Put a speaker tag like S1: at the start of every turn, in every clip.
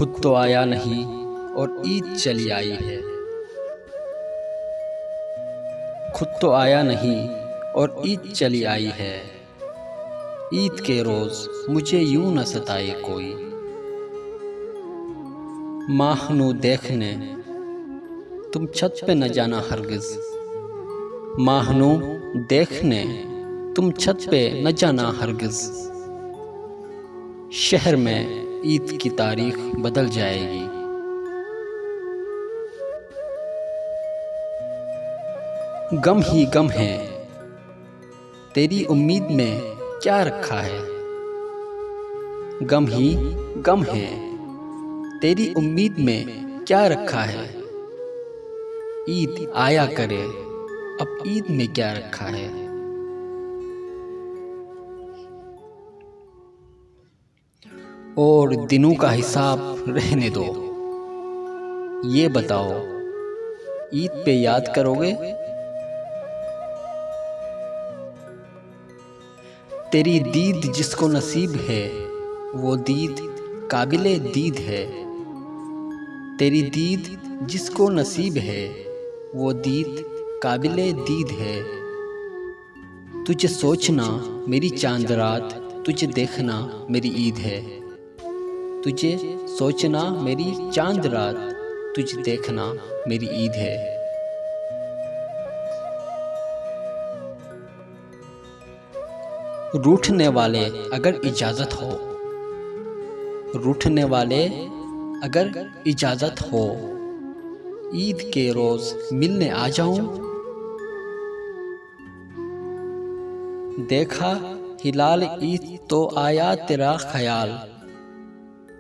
S1: خود تو آیا نہیں اور عید چلی آئی ہے۔ خود تو آیا نہیں اور عید چلی آئی ہے۔ عید کے روز مجھے یوں نہ ستائے کوئی، ماہنو دیکھنے تم چھت پہ نہ جانا ہرگز۔ ماہنو دیکھنے تم چھت پہ نہ جانا ہرگز۔ شہر میں عید کی تاریخ بدل جائے گی۔ غم ہی غم ہے، تیری امید میں کیا رکھا ہے۔ غم ہی غم ہے، تیری امید میں کیا رکھا ہے۔ عید آیا کرے، اب عید میں کیا رکھا ہے۔ اور دنوں کا حساب رہنے دو، یہ بتاؤ عید پہ یاد کرو گے۔ تیری دید جس کو نصیب ہے وہ دید قابل دید ہے۔ تیری دید جس کو نصیب ہے وہ دید قابل دید ہے۔ تجھے سوچنا میری چاند رات، تجھے دیکھنا میری عید ہے۔ تجھے سوچنا میری چاند رات، تجھے دیکھنا میری عید ہے۔ روٹھنے والے اگر اجازت ہو، روٹھنے والے اگر اجازت ہو، عید کے روز ملنے آ جاؤں۔ دیکھا ہلال عید تو آیا تیرا خیال،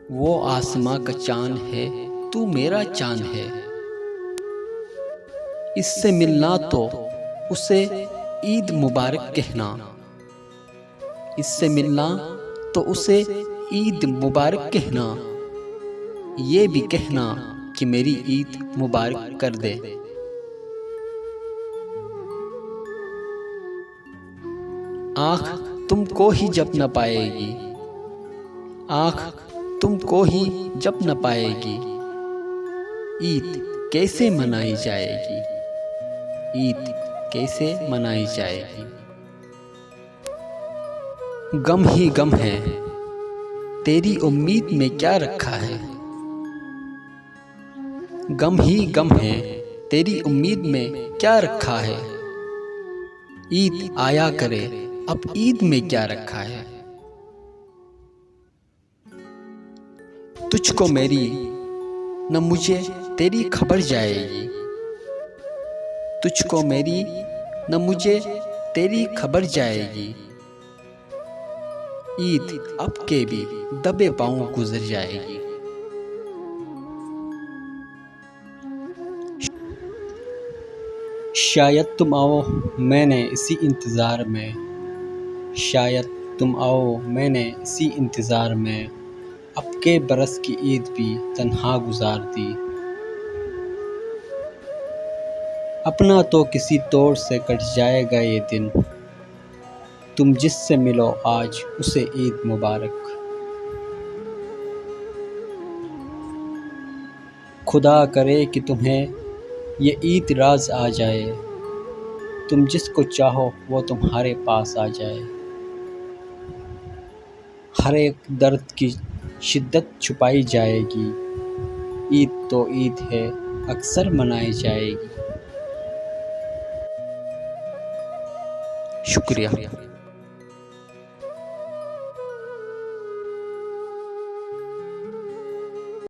S1: وہ آسماں کا چاند ہے تو میرا چاند ہے۔ اس سے ملنا تو اسے عید مبارک کہنا، اس سے ملنا تو اسے عید مبارک کہنا، یہ بھی کہنا کہ میری عید مبارک کر دے۔ آنکھ تم کو ہی جب نہ پائے گی، آنکھ تم کو ہی جب نہ پائے گی، عید کیسے منائی جائے گی، عید کیسے منائی جائے گی۔ غم ہی غم ہے، تیری امید میں کیا رکھا ہے۔ غم ہی غم ہے، تیری امید میں کیا رکھا ہے۔ عید آیا کرے، اب عید میں کیا رکھا ہے۔ تجھ کو میری نہ مجھے تیری خبر جائے گی، تجھ کو میری نہ مجھے تیری خبر جائے گی۔ عید اب کے بھی دبے پاؤں گزر جائے گی۔ شاید تم آؤ میں نے اسی انتظار میں، شاید تم آؤ میں نے اسی انتظار میں، اب کے برس کی عید بھی تنہا گزار دی۔ اپنا تو کسی طور سے کٹ جائے گا یہ دن، تم جس سے ملو آج اسے عید مبارک۔ خدا کرے کہ تمہیں یہ عید راز آ جائے، تم جس کو چاہو وہ تمہارے پاس آ جائے۔ ہر ایک درد کی شدت چھپائی جائے گی، عید تو عید ہے اکثر منائی جائے گی۔ شکریہ۔